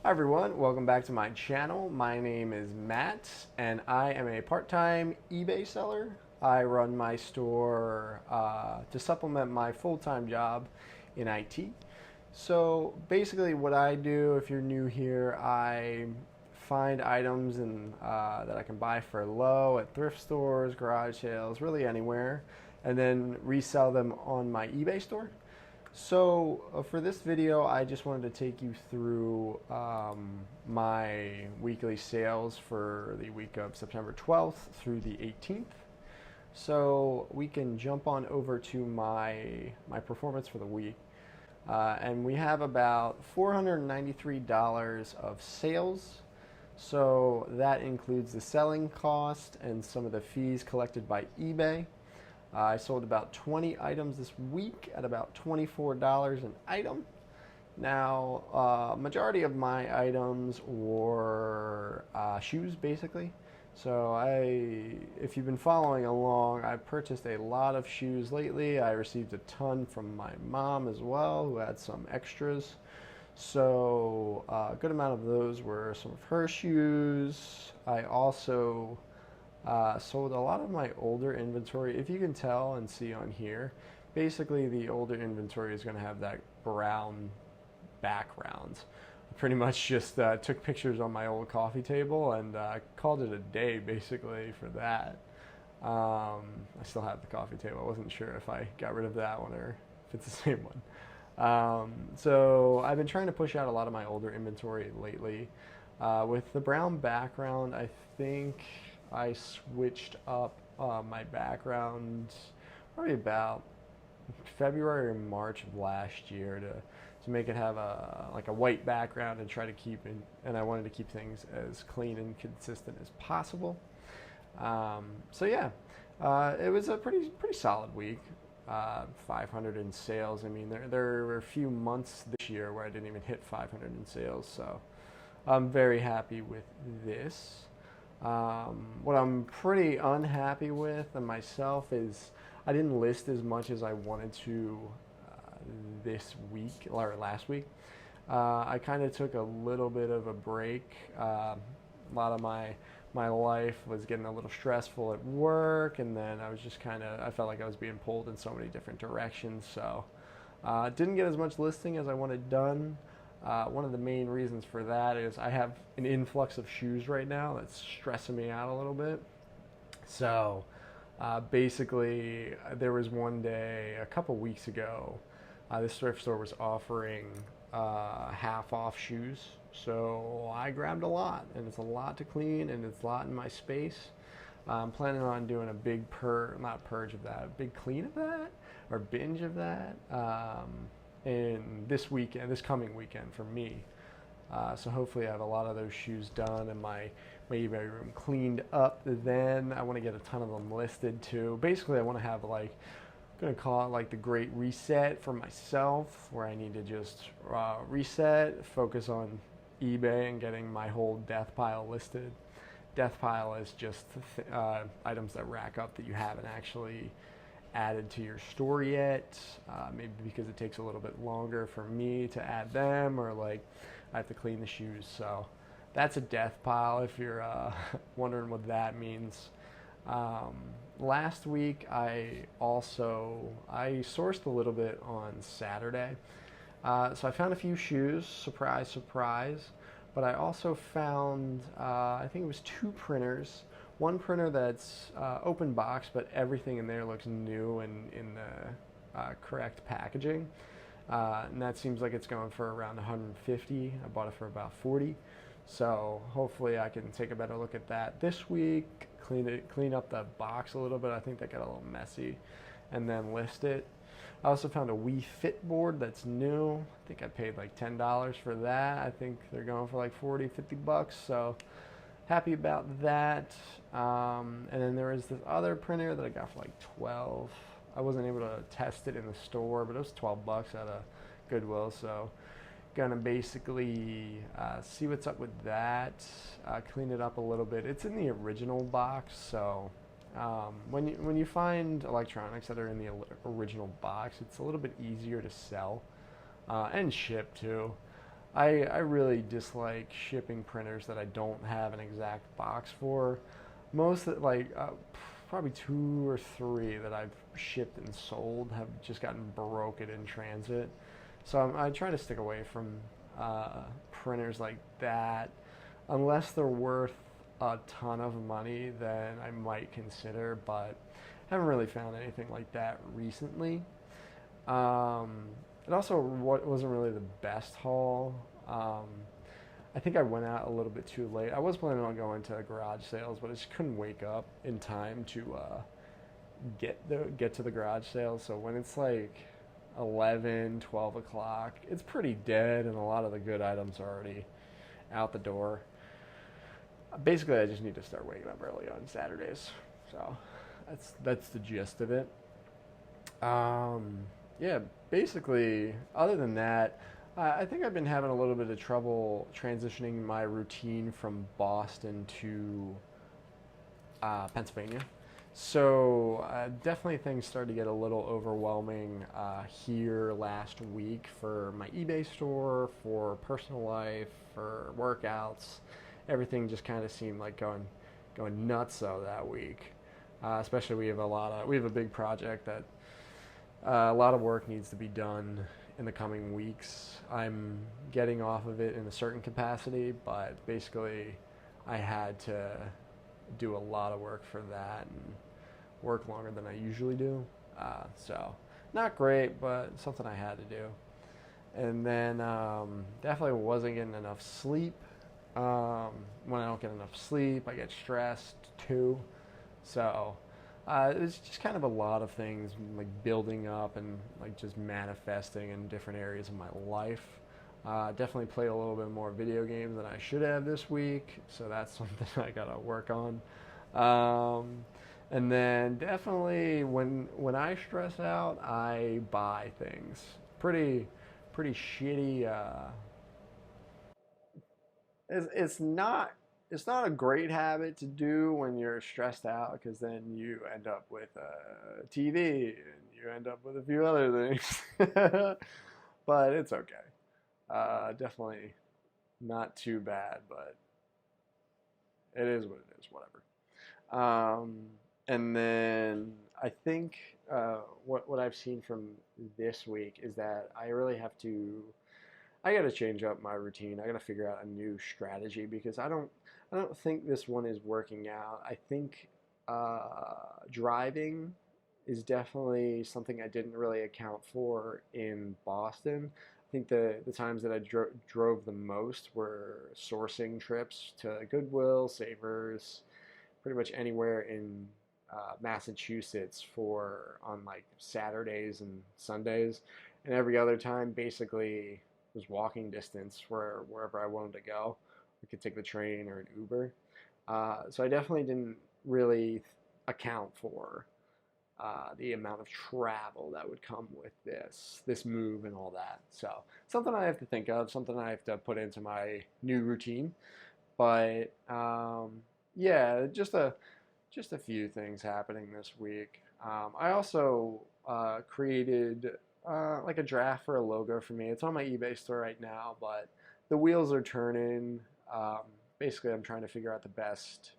Hi everyone, welcome back to my channel. My name is Matt and I am a part-time eBay seller. I run my store to supplement my full-time job in IT. So basically what I do, if you're new here, I find items that I can buy for low at thrift stores, garage sales, really anywhere, and then resell them on my eBay store. So for this video, I just wanted to take you through my weekly sales for the week of September 12th through the 18th. So we can jump on over to my performance for the week. And we have about $493 of sales. So that includes the selling cost and some of the fees collected by eBay. I sold about 20 items this week at about $24 an item. Now, majority of my items were shoes, basically. So if you've been following along, I've purchased a lot of shoes lately. I received a ton from my mom as well, who had some extras. So a good amount of those were some of her shoes. I also sold a lot of my older inventory. If you can tell and see on here, basically the older inventory is going to have that brown background. I pretty much just took pictures on my old coffee table and called it a day basically for that. I still have the coffee table. I wasn't sure if I got rid of that one or if it's the same one. So I've been trying to push out a lot of my older inventory lately. With the brown background, I think I switched up my background probably about February or March of last year to make it have like a white background and try to keep it, and I wanted to keep things as clean and consistent as possible. So yeah, it was a pretty solid week. 500 in sales. I mean, there were a few months this year where I didn't even hit 500 in sales, so I'm very happy with this. What I'm pretty unhappy with myself is I didn't list as much as I wanted to this week or last week. I kind of took a little bit of a break. A lot of my life was getting a little stressful at work, and then I was just I felt like I was being pulled in so many different directions. So didn't get as much listing as I wanted done. One of the main reasons for that is I have an influx of shoes right now that's stressing me out a little bit. So basically, there was one day a couple weeks ago, this thrift store was offering half off shoes. So I grabbed a lot, and it's a lot to clean, and it's a lot in my space. I'm planning on doing a big not purge of that, a big clean of that, or binge of that. In this coming weekend for me. So hopefully I have a lot of those shoes done and my eBay room cleaned up. Then I want to get a ton of them listed too. Basically, I want to have I'm going to call it like the great reset for myself, where I need to just reset, focus on eBay and getting my whole death pile listed. Death pile is just items that rack up that you haven't actually added to your store yet, maybe because it takes a little bit longer for me to add them, or like I have to clean the shoes. So that's a death pile if you're wondering what that means. Last week I sourced a little bit on Saturday. So I found a few shoes, surprise, surprise, but I also found, I think it was 2 printers. One printer that's open box, but everything in there looks new and in the correct packaging. And that seems like it's going for around 150. I bought it for about 40. So hopefully I can take a better look at that this week, clean up the box a little bit. I think that got a little messy, and then list it. I also found a Wii Fit board that's new. I think I paid like $10 for that. I think they're going for like 40, 50 bucks. So happy about that. And then there is this other printer that I got for like 12. I wasn't able to test it in the store, but it was 12 bucks at a Goodwill. So gonna basically see what's up with that, clean it up a little bit. It's in the original box, so when you find electronics that are in the original box, it's a little bit easier to sell and ship too. I really dislike shipping printers that I don't have an exact box for. Most probably two or three that I've shipped and sold have just gotten broken in transit. So I try to stick away from printers like that unless they're worth a ton of money. Then I might consider, but haven't really found anything like that recently. Um, it also wasn't really the best haul. Um, I think I went out a little bit too late. I was planning on going to garage sales, but I just couldn't wake up in time to get to the garage sales. So when it's like 11, 12 o'clock, it's pretty dead, and a lot of the good items are already out the door. Basically, I just need to start waking up early on Saturdays. So that's the gist of it. Um, yeah, basically, other than that, I think I've been having a little bit of trouble transitioning my routine from Boston to Pennsylvania. So definitely things started to get a little overwhelming here last week for my eBay store, for personal life, for workouts. Everything just kind of seemed like going nuts so that week. Especially we have a big project that a lot of work needs to be done in the coming weeks. I'm getting off of it in a certain capacity, but basically I had to do a lot of work for that and work longer than I usually do. So not great, but something I had to do. And then definitely wasn't getting enough sleep. When I don't get enough sleep, I get stressed too. So it was just kind of a lot of things like building up and like just manifesting in different areas of my life. Definitely played a little bit more video games than I should have this week, so that's something I gotta work on. And then definitely when I stress out, I buy things. Pretty shitty. It's not a great habit to do when you're stressed out because then you end up with a TV and you end up with a few other things. But it's okay. Definitely not too bad, but it is what it is. Whatever. Um, and then I think what I've seen from this week is that I got to change up my routine. I got to figure out a new strategy because I don't think this one is working out. I think driving is definitely something I didn't really account for in Boston. I think the times that I drove the most were sourcing trips to Goodwill, Savers, pretty much anywhere in Massachusetts for on like Saturdays and Sundays, and every other time basically was walking distance wherever I wanted to go. I could take the train or an Uber. So I definitely didn't really account for the amount of travel that would come with this move and all that. So something I have to think of, something I have to put into my new routine. But yeah, just a few things happening this week. I also created like a draft for a logo for me. It's on my eBay store right now, but the wheels are turning. Um, Basically, I'm trying to figure out the best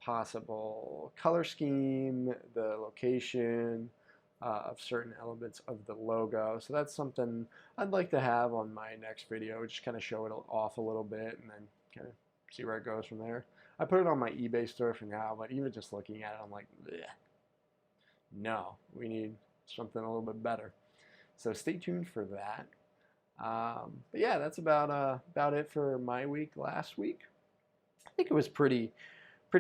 possible color scheme, the location of certain elements of the logo. So that's something I'd like to have on my next video, just kind of show it off a little bit and then kind of see where it goes from there. I put it on my eBay store for now, but even just looking at it, I'm like, bleh. No, we need something a little bit better. So stay tuned for that. But yeah, that's about it for my week last week. I think it was pretty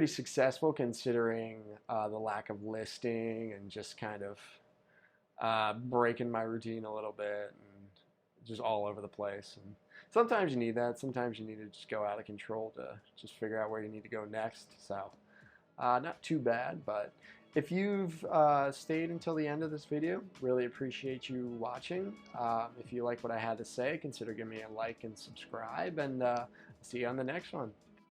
successful considering the lack of listing and just kind of breaking my routine a little bit and just all over the place. And sometimes you need that. Sometimes you need to just go out of control to just figure out where you need to go next. So not too bad, but if you've stayed until the end of this video, really appreciate you watching. If you like what I had to say, consider giving me a like and subscribe, and see you on the next one.